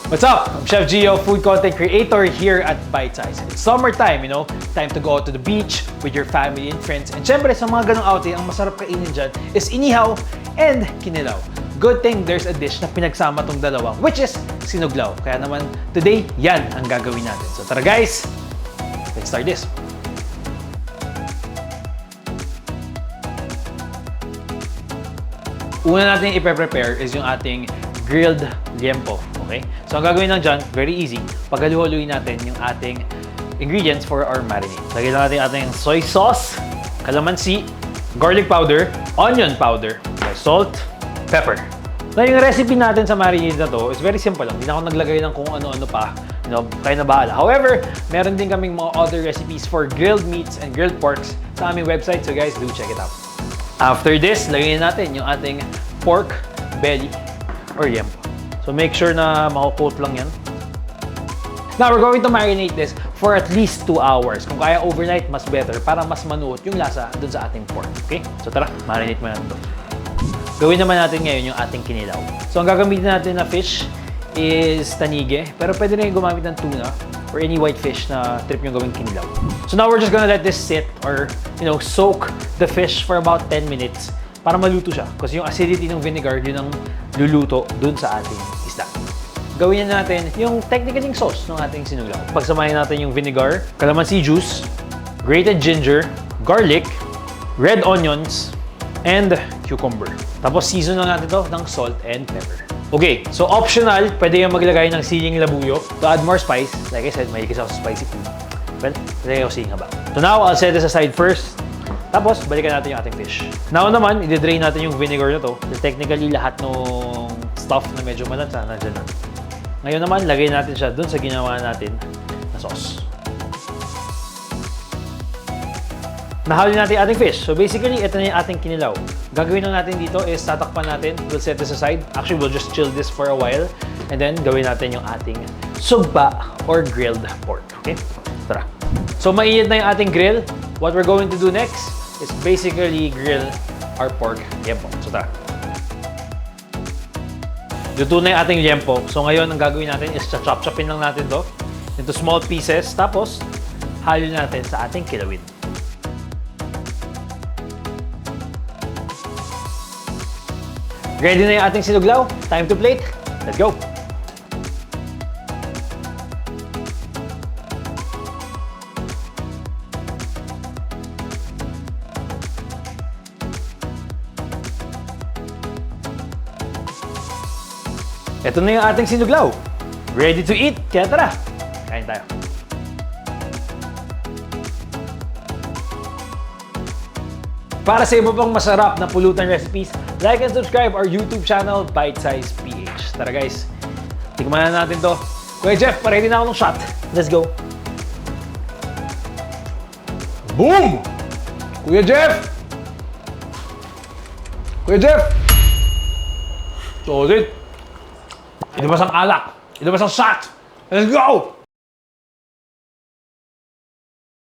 What's up? I'm Chef Gio, food content creator here at Bite Size. It's summertime, time to go to the beach with your family and friends. And syempre, sa mga ganong outing, ang masarap kainin dyan is inihaw and kinilaw. Good thing there's a dish na pinagsama tong dalawa, which is sinuglaw. Kaya naman, today, yan ang gagawin natin. So tara guys, let's start this. Una natin i-prepare is yung ating grilled liempo. Okay? So ang gagawin lang dyan, very easy. Paghaluhaluin natin yung ating ingredients for our marinade. Lagay lang natin ating soy sauce, calamansi, garlic powder, onion powder, salt, pepper. Na yung recipe natin sa marinade na to is very simple lang. Hindi na ako naglagay ng kung ano-ano pa. Kayo na bahala. However, meron din kaming mga other recipes for grilled meats and grilled porks sa aming website. So guys, do check it out. After this, lagay natin yung ating pork belly or liempo. So make sure na mako-coat lang yan. Now, we're going to marinate this for at least 2 hours. Kung kaya overnight, mas better para mas manuot yung lasa dun sa ating pork. Okay? So tara, marinate mo yan doon. Gawin naman natin ngayon yung ating kinilaw. So ang gagamitin natin na fish is tanige. Pero pwede rin gumamit ng tuna or any white fish na trip yung gawing kinilaw. So now we're just gonna let this sit or, soak the fish for about 10 minutes para maluto siya. Kasi yung acidity ng vinegar, yun ang luluto dun sa ating isda. Gawin natin yung technically sauce ng ating sinuglaw. Pagsamahin natin yung vinegar, calamansi juice, grated ginger, garlic, red onions, and cucumber. Tapos season lang natin to ng salt and pepper. Okay, so optional, pwede yung maglagay ng siling labuyo to add more spice. Like I said, mahilig ako sa spicy food. Well, lagay ako siling haba. So now, I'll set this aside first. Tapos, balikan natin yung ating fish. Now naman, i-drain natin yung vinegar na to. So, technically, lahat ng stuff na medyo malansa, nandiyan na. Ngayon naman, lagay natin siya dun sa ginawa natin na sauce. Nahalo natin yung ating fish. So basically, ito na yung ating kinilaw. Gagawin lang natin dito is tatakpan natin. We'll set this aside. Actually, we'll just chill this for a while. And then, gawin natin yung ating sugpa or grilled pork. Okay? Tara. So, mainit na yung ating grill. What we're going to do next is basically grill our pork liempo. So, tara. Luto na yung ating liempo. So, ngayon, ang gagawin natin is chop-chopin lang natin to into small pieces. Tapos, halo natin sa ating kilawin. Ready na yung ating sinuglaw. Time to plate. Let's go! Ito na yung ating sinuglaw. Ready to eat? Kaya tara, kain tayo. Para sa iba pang masarap na pulutan recipes, like and subscribe our YouTube channel, Bite Size PH. Tara guys, tikman na natin to. Kuya Jeff, ready na ako ng shot. Let's go. Boom! Kuya Jeff! Kuya Jeff! Solid! Ilabas ang alak! Ilabas ang shot! Let's go!